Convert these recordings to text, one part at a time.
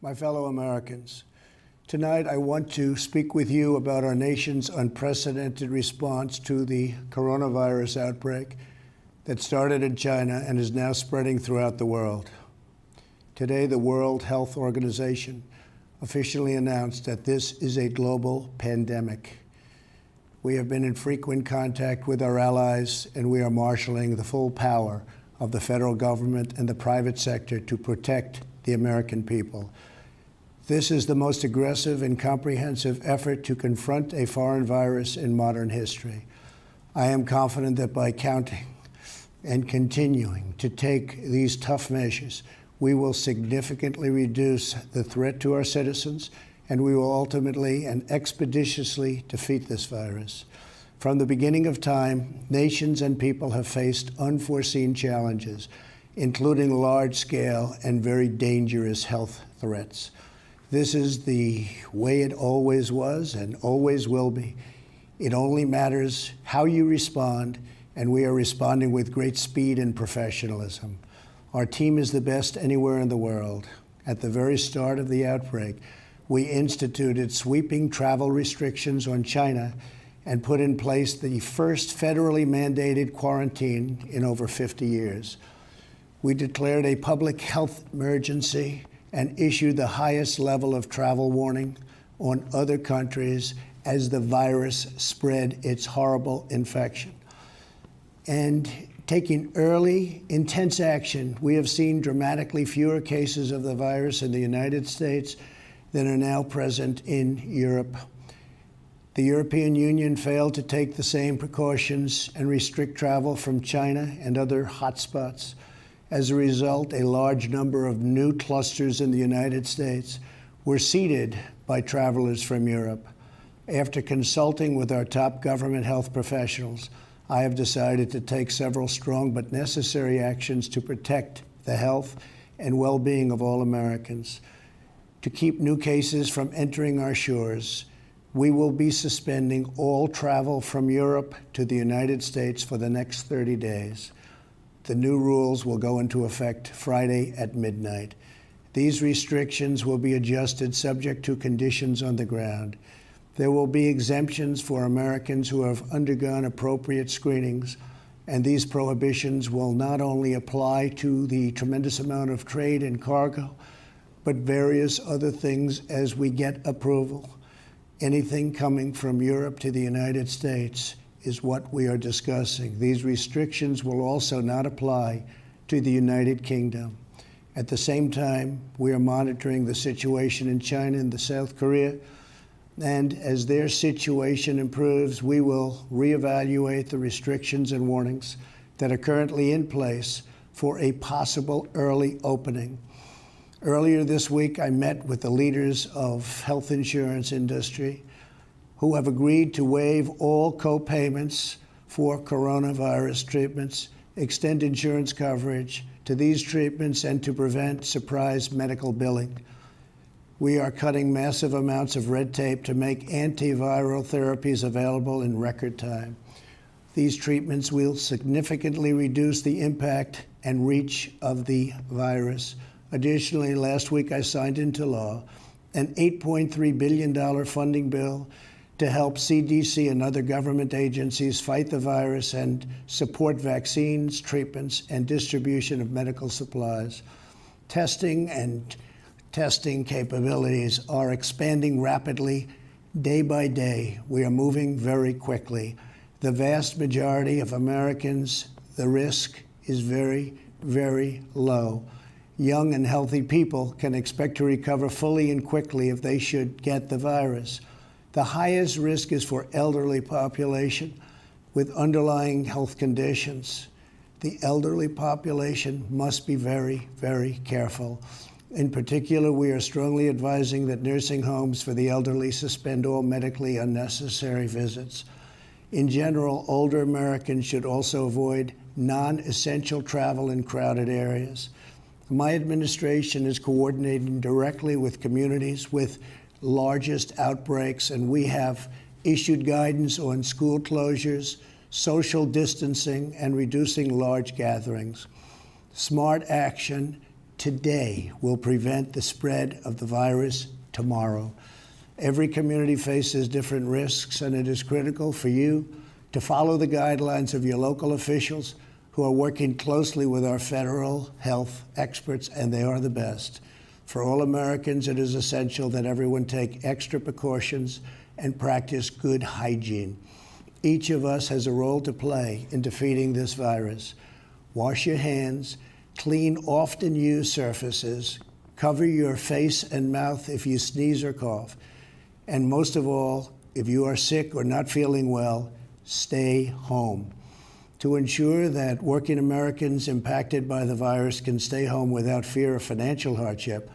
my fellow Americans. Tonight, I want to speak with you about our nation's unprecedented response to the coronavirus outbreak that started in China and is now spreading throughout the world. Today, the World Health Organization officially announced that this is a global pandemic. We have been in frequent contact with our allies, and we are marshaling the full power of the federal government and the private sector to protect the American people. This is the most aggressive and comprehensive effort to confront a foreign virus in modern history. I am confident that by counting and continuing to take these tough measures, we will significantly reduce the threat to our citizens, and we will ultimately and expeditiously defeat this virus. From the beginning of time, nations and people have faced unforeseen challenges, including large-scale and very dangerous health threats. This is the way it always was and always will be. It only matters how you respond, and we are responding with great speed and professionalism. Our team is the best anywhere in the world. At the very start of the outbreak, we instituted sweeping travel restrictions on China and put in place the first federally mandated quarantine in over 50 years. We declared a public health emergency and issued the highest level of travel warning on other countries as the virus spread its horrible infection. And taking early, intense action, we have seen dramatically fewer cases of the virus in the United States than are now present in Europe. The European Union failed to take the same precautions and restrict travel from China and other hotspots. As a result, a large number of new clusters in the United States were seeded by travelers from Europe. After consulting with our top government health professionals, I have decided to take several strong but necessary actions to protect the health and well-being of all Americans. To keep new cases from entering our shores, we will be suspending all travel from Europe to the United States for the next 30 days. The new rules will go into effect Friday at midnight. These restrictions will be adjusted subject to conditions on the ground. There will be exemptions for Americans who have undergone appropriate screenings, and these prohibitions will not only apply to the tremendous amount of trade and cargo, but various other things as we get approval. Anything coming from Europe to the United States is what we are discussing. These restrictions will also not apply to the United Kingdom. At the same time, we are monitoring the situation in China and South Korea, and as their situation improves, we will reevaluate the restrictions and warnings that are currently in place for a possible early opening. Earlier this week, I met with the leaders of health insurance industry who have agreed to waive all co-payments for coronavirus treatments, extend insurance coverage to these treatments, and to prevent surprise medical billing. We are cutting massive amounts of red tape to make antiviral therapies available in record time. These treatments will significantly reduce the impact and reach of the virus. Additionally, last week I signed into law an $8.3 billion funding bill to help CDC and other government agencies fight the virus and support vaccines, treatments, and distribution of medical supplies. Testing capabilities are expanding rapidly day by day. We are moving very quickly. The vast majority of Americans, the risk is very, very low. Young and healthy people can expect to recover fully and quickly if they should get the virus. The highest risk is for elderly population with underlying health conditions. The elderly population must be very, very careful. In particular, we are strongly advising that nursing homes for the elderly suspend all medically unnecessary visits. In general, older Americans should also avoid non-essential travel in crowded areas. My administration is coordinating directly with communities with largest outbreaks, and we have issued guidance on school closures, social distancing, and reducing large gatherings. Smart action today will prevent the spread of the virus tomorrow. Every community faces different risks, and it is critical for you to follow the guidelines of your local officials who are working closely with our federal health experts, and they are the best. For all Americans, it is essential that everyone take extra precautions and practice good hygiene. Each of us has a role to play in defeating this virus. Wash your hands, clean often used surfaces, cover your face and mouth if you sneeze or cough, and most of all, if you are sick or not feeling well, stay home. To ensure that working Americans impacted by the virus can stay home without fear of financial hardship,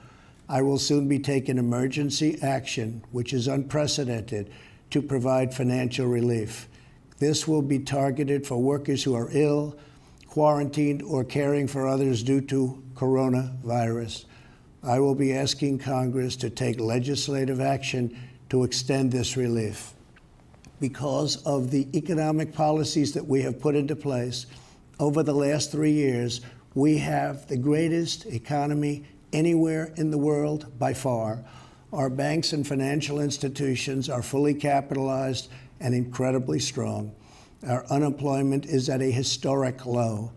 I will soon be taking emergency action, which is unprecedented, to provide financial relief. This will be targeted for workers who are ill, quarantined, or caring for others due to coronavirus. I will be asking Congress to take legislative action to extend this relief. Because of the economic policies that we have put into place over the last 3 years, we have the greatest economy anywhere in the world by far. Our banks and financial institutions are fully capitalized and incredibly strong. Our unemployment is at a historic low.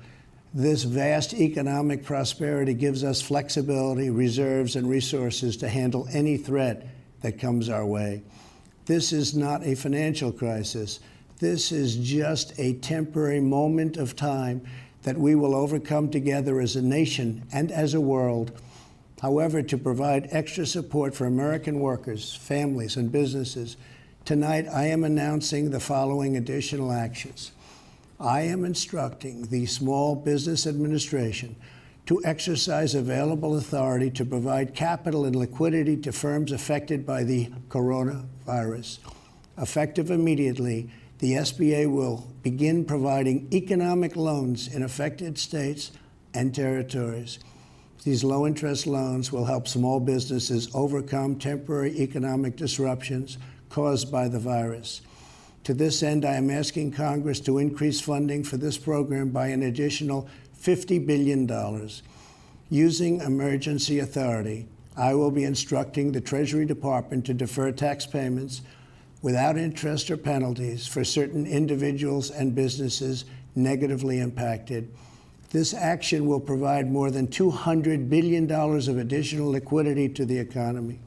This vast economic prosperity gives us flexibility, reserves, and resources to handle any threat that comes our way. This is not a financial crisis. This is just a temporary moment of time that we will overcome together as a nation and as a world. However, to provide extra support for American workers, families, and businesses, tonight I am announcing the following additional actions. I am instructing the Small Business Administration to exercise available authority to provide capital and liquidity to firms affected by the coronavirus. Effective immediately, the SBA will begin providing economic loans in affected states and territories. These low-interest loans will help small businesses overcome temporary economic disruptions caused by the virus. To this end, I am asking Congress to increase funding for this program by an additional $50 billion. Using emergency authority, I will be instructing the Treasury Department to defer tax payments without interest or penalties for certain individuals and businesses negatively impacted. This action will provide more than $200 billion of additional liquidity to the economy.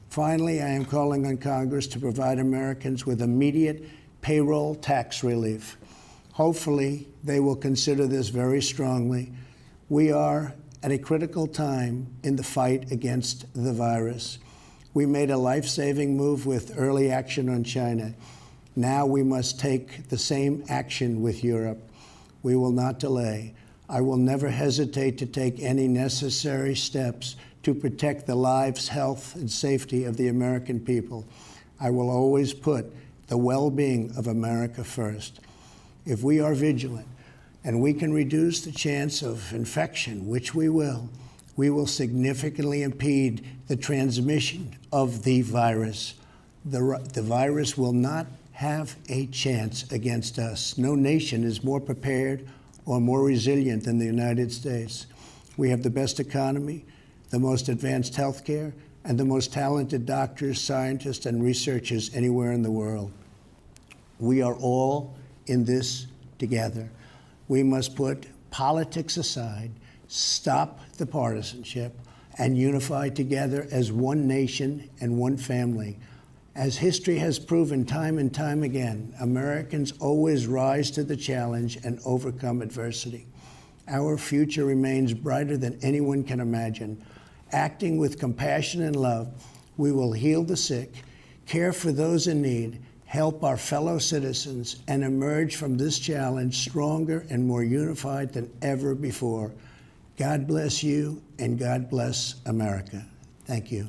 Finally, I am calling on Congress to provide Americans with immediate payroll tax relief. Hopefully, they will consider this very strongly. We are at a critical time in the fight against the virus. We made a life-saving move with early action on China. Now we must take the same action with Europe. We will not delay. I will never hesitate to take any necessary steps to protect the lives, health, and safety of the American people. I will always put the well-being of America first. If we are vigilant and we can reduce the chance of infection, which we will significantly impede the transmission of the virus. The virus will not have a chance against us. No nation is more prepared or more resilient than the United States. We have the best economy, the most advanced health care, and the most talented doctors, scientists, and researchers anywhere in the world. We are all in this together. We must put politics aside, stop the partisanship, and unify together as one nation and one family. As history has proven time and time again, Americans always rise to the challenge and overcome adversity. Our future remains brighter than anyone can imagine. Acting with compassion and love, we will heal the sick, care for those in need, help our fellow citizens, and emerge from this challenge stronger and more unified than ever before. God bless you, and God bless America. Thank you.